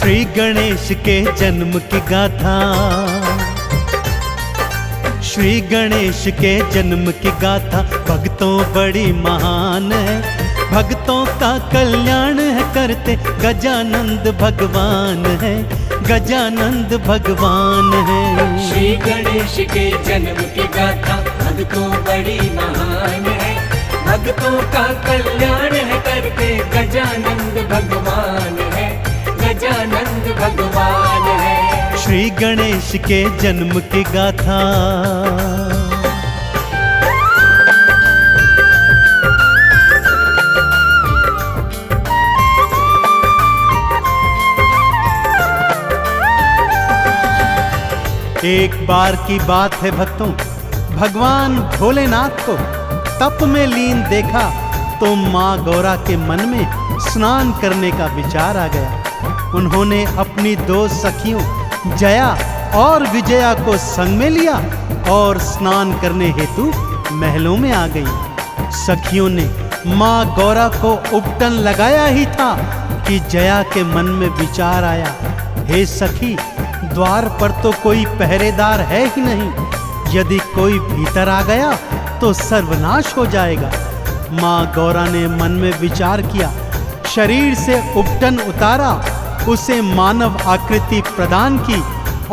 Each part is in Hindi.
श्री गणेश के जन्म की गाथा, श्री गणेश के जन्म की गाथा भक्तों बड़ी महान है। भक्तों का कल्याण है करते गजानंद भगवान है, गजानंद भगवान है। श्री गणेश के जन्म की गाथा भक्तों बड़ी महान है। भक्तों का कल्याण है करते गजानंद भगवान है, गजानंद भगवान है। श्री गणेश के जन्म की गाथा। एक बार की बात है भक्तों, भगवान भोलेनाथ को तप में लीन देखा तो माँ गौरा के मन में स्नान करने का विचार आ गया। उन्होंने अपनी दो सखियों जया और विजया को संग में लिया और स्नान करने हेतु महलों में आ गई। सखियों ने माँ गौरा को उपटन लगाया ही था कि जया के मन में विचार आया, हे सखी, द्वार पर तो कोई पहरेदार है ही नहीं, यदि कोई भीतर आ गया तो सर्वनाश हो जाएगा। माँ गौरा ने मन में विचार किया, शरीर से उपटन उतारा, उसे मानव आकृति प्रदान की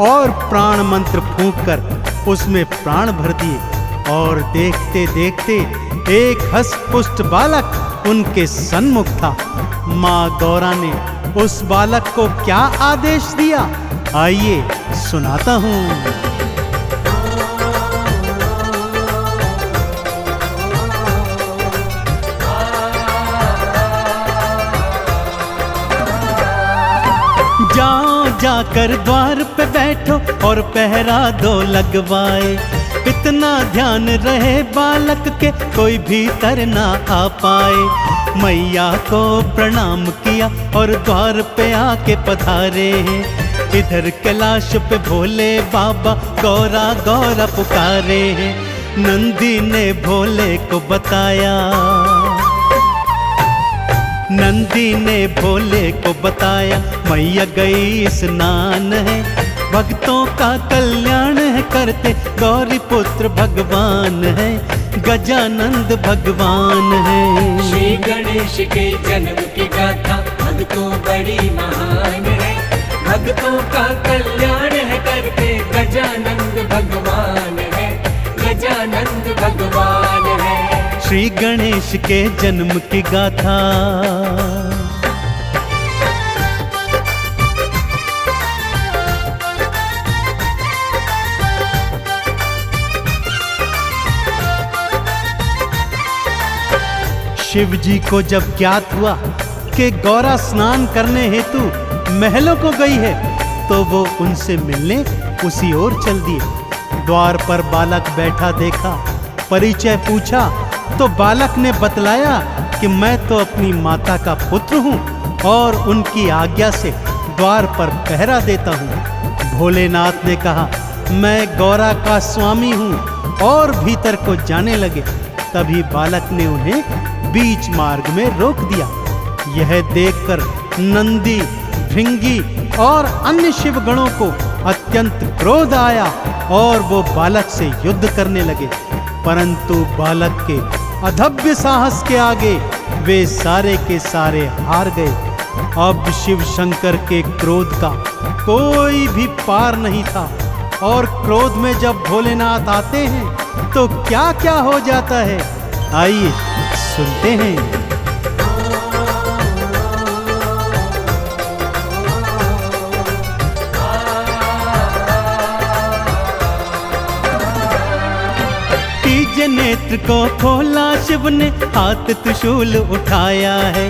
और प्राण मंत्र फूंककर उसमें प्राण भर दिए और देखते देखते एक हष्ट-पुष्ट बालक उनके सन्मुख था। माँ गौरा ने उस बालक को क्या आदेश दिया, आइए सुनाता हूँ। जाओ जाकर द्वार पे बैठो और पहरा दो लगवाए, इतना ध्यान रहे बालक के कोई भीतर ना आ पाए। मैया को प्रणाम किया और द्वार पे आके पधारे हैं। इधर कैलाश पे भोले बाबा गौरा गौरा पुकारे हैं। नंदी ने भोले को बताया, नंदी ने भोले को बताया, मैया गई स्नान है, भक्तों का कल्याण है करते गौरी पुत्र भगवान है, गजानंद भगवान है। श्री गणेश के जन्म की गाथा भक्तों बड़ी महान है। भक्तों का कल्याण है करते गजानंद भगवान है, गजानंद भगवान है। श्री गणेश के जन्म की गाथा। शिव जी को जब ज्ञात हुआ कि गौरा स्नान करने हेतु महलों को गई है तो वो उनसे मिलने उसी ओर चल दिए। द्वार पर बालक बैठा देखा, परिचय पूछा तो बालक ने बतलाया कि मैं तो अपनी माता का पुत्र हूँ और उनकी आज्ञा से द्वार पर पहरा देता हूँ। भोलेनाथ ने कहा, मैं गौरा का स्वामी हूँ और भीतर को जाने लगे। तभी बालक ने उन्हें बीच मार्ग में रोक दिया। यह देखकर नंदी, भृंगी और अन्य शिवगणों को अत्यंत क्रोध आया और वो बालक से युद्ध करने लगे, परंतु बालक के अधव्य साहस के आगे वे सारे के सारे हार गए। अब शिव शंकर के क्रोध का कोई भी पार नहीं था और क्रोध में जब भोलेनाथ आते हैं तो क्या क्या हो जाता है, आइए सुनते हैं। नेत्र को खोला शिव ने, हाथ त्रिशूल उठाया है,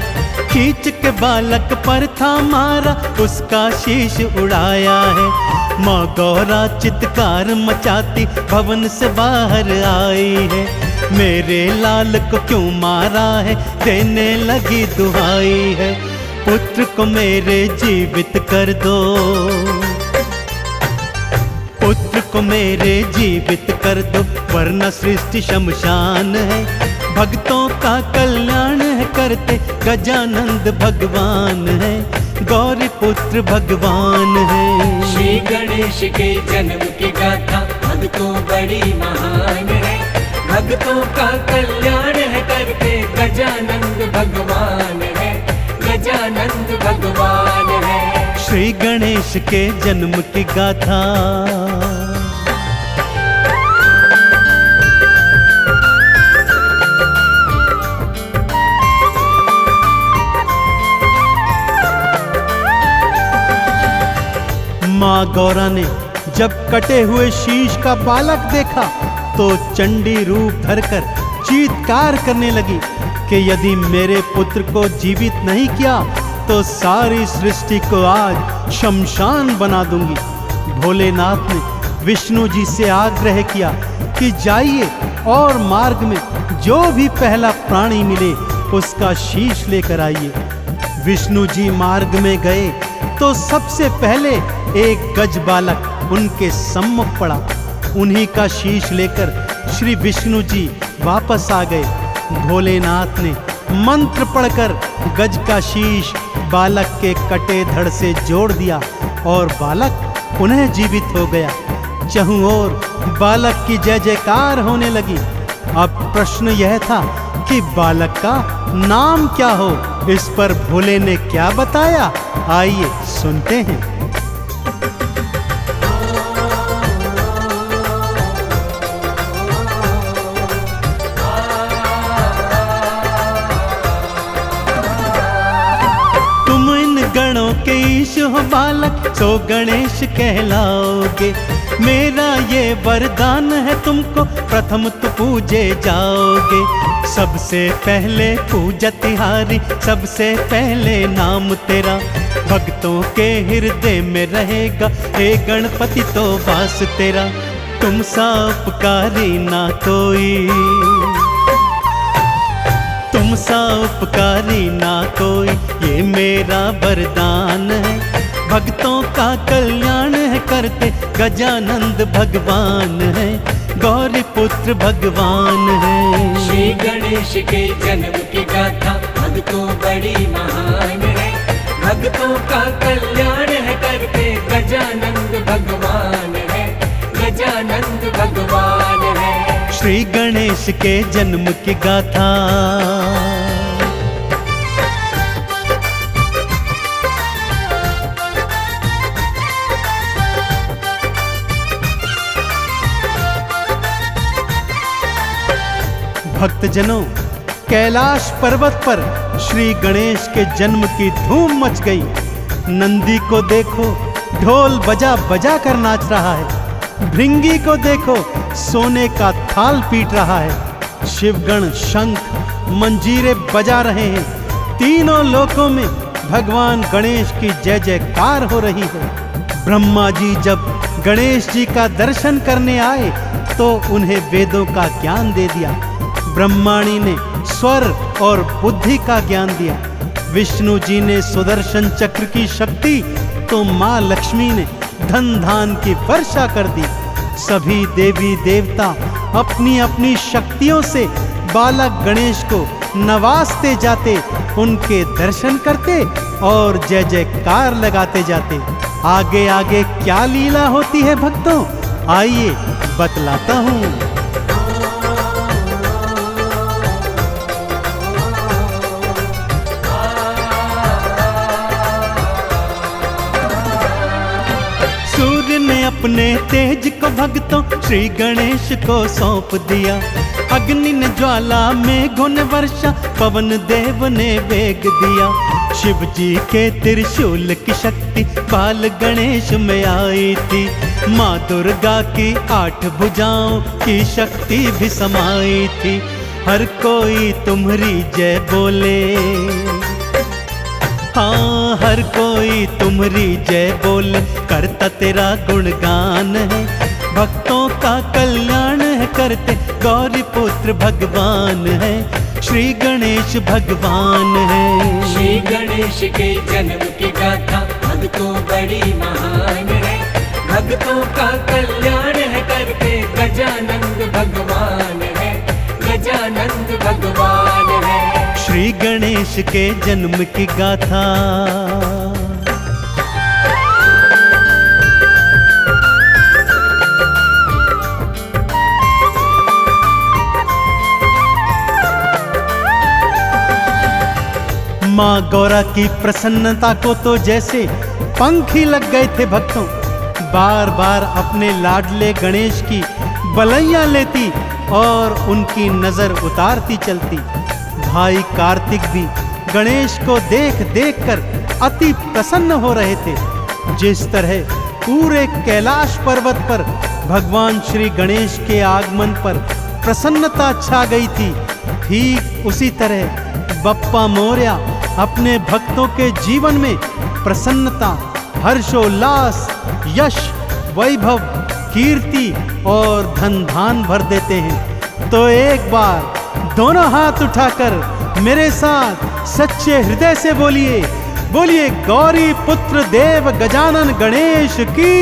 खींच के बालक पर था मारा, उसका शीश उड़ाया है। माँ गौरा चित्कार मचाती भवन से बाहर आई है, मेरे लाल को क्यों मारा है, देने लगी दुहाई है, पुत्र को मेरे जीवित कर दो, पुत्र को मेरे जीवित कर दो, वरना सृष्टि शमशान है। भक्तों का कल्याण है करते गजानंद भगवान है, गौरी पुत्र भगवान है। श्री गणेश के जन्म की गाथा भक्तों बड़ी महान है। भक्तों का कल्याण है करते गजानंद भगवान है, गजानंद भगवान है। श्री गणेश के जन्म की गाथा माँ गौरा ने जब कटे हुए शीश का बालक देखा तो चंडी रूप धरकर चीत्कार करने लगी कि यदि मेरे पुत्र को जीवित नहीं किया तो सारी सृष्टि को आज शमशान बना दूंगी। भोलेनाथ ने विष्णु जी से आग्रह किया कि जाइए और मार्ग में जो भी पहला प्राणी मिले उसका शीश लेकर आइए। विष्णु जी मार्ग में गए तो सबसे पहले एक गज बालक उनके सम्मुख पड़ा। उन्हीं का शीश लेकर श्री विष्णु जी वापस आ गए। भोलेनाथ ने मंत्र पढ़कर गज का शीश बालक के कटे धड़ से जोड़ दिया और बालक पुनः जीवित हो गया। चहुं ओर बालक की जय जयकार होने लगी। अब प्रश्न यह था कि बालक का नाम क्या हो। इस पर भोले ने क्या बताया, आइए सुनते हैं। तुम इन गणों के ईश हो बालक, सो गणेश कहलाओगे। मेरा ये वरदान है तुमको, प्रथम तो पूजे जाओगे। सबसे पहले पूजा तिहारी, सबसे पहले नाम तेरा भक्तों के हृदय में रहेगा। हे गणपति तो वास तेरा, तुम सा उपकारी ना कोई, तुम सा उपकारी ना कोई, ये मेरा वरदान है। भक्तों का कल्याण है करते गजानंद भगवान है, गौरी पुत्र भगवान है। श्री गणेश के जन्म की गाथा भक्तों बड़ी महान है। भक्तों का कल्याण है करते गजानंद भगवान है, गजानंद भगवान है। श्री गणेश के जन्म की गाथा भक्तजनों, कैलाश पर्वत पर श्री गणेश के जन्म की धूम मच गई। नंदी को देखो ढोल बजा बजा कर नाच रहा है। भृंगी को देखो सोने का थाल पीट रहा है। शिवगण शंख मंजीरे बजा रहे हैं। तीनों लोकों में भगवान गणेश की जय जयकार हो रही है। ब्रह्मा जी जब गणेश जी का दर्शन करने आए तो उन्हें वेदों का ज्ञान दे दिया। ब्रह्माणी ने स्वर और बुद्धि का ज्ञान दिया। विष्णु जी ने सुदर्शन चक्र की शक्ति तो माँ लक्ष्मी ने धन धान की वर्षा कर दी। सभी देवी देवता अपनी अपनी शक्तियों से बालक गणेश को नवाजते जाते, उनके दर्शन करते और जय जयकार लगाते जाते। आगे आगे क्या लीला होती है भक्तों, आइए बतलाता हूँ। सूर्य ने अपने तेज को भक्तों श्री गणेश को सौंप दिया। अग्नि ने ज्वाला मेघों ने वर्षा, पवन देव ने वेग दिया। शिव जी के त्रिशूल की शक्ति बाल गणेश में आई थी। माँ दुर्गा की 8 भुजाओं की शक्ति भी समाई थी। हर कोई तुम्हारी जय बोले, हाँ हर कोई तुम्हारी जय बोले, करता तेरा गुणगान है। भक्तों का कल्याण है करते गौरी पुत्र भगवान है, श्री गणेश भगवान है। श्री गणेश के जन्म की गाथा भक्तों बड़ी महान है। भक्तों का कल्याण है करते गजानंद भगवान है, गजानंद भगवान है। श्री गणेश के जन्म की गाथा। माँ गौरा की प्रसन्नता को तो जैसे पंख ही लग गए थे भक्तों। बार बार अपने लाडले गणेश की बलैया लेती और उनकी नजर उतारती चलती। भाई कार्तिक भी गणेश को देख देख कर अति प्रसन्न हो रहे थे। जिस तरह पूरे कैलाश पर्वत पर भगवान श्री गणेश के आगमन पर प्रसन्नता छा गई थी, ठीक उसी तरह बप्पा मोरया अपने भक्तों के जीवन में प्रसन्नता, हर्षोल्लास, यश, वैभव, कीर्ति और धन धान भर देते हैं। तो एक बार दोनों हाथ उठाकर मेरे साथ सच्चे हृदय से बोलिए, बोलिए गौरी पुत्र देव गजानन गणेश की।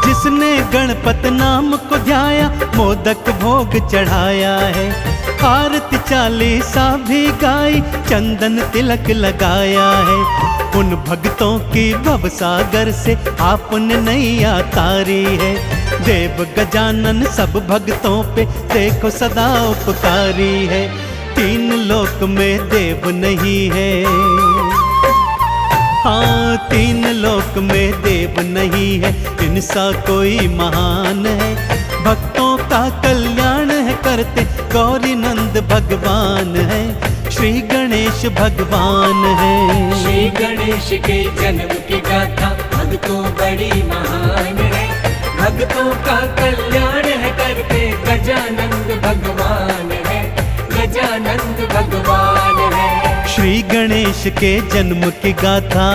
जिसने गणपत नाम को ध्याया, मोदक भोग चढ़ाया है, आरती चालीसा भी गाई, चंदन तिलक लगाया है। उन भक्तों की भवसागर से आपने नैया तारी है। देव गजानन सब भक्तों पे देखो सदा उपकारी है। तीन लोक में देव नहीं है, हाँ तीन लोक में देव नहीं है, इनसा कोई महान है। भक्तों का कल्याण है करते गौरी नंद भगवान है, श्री गणेश भगवान है। श्री गणेश के जन्म की गाथा भक्तों बड़ी महान है। भक्तों का कल्याण है करते गजानंद भगवान है, गजानंद भगवान है। श्री गणेश के जन्म की गाथा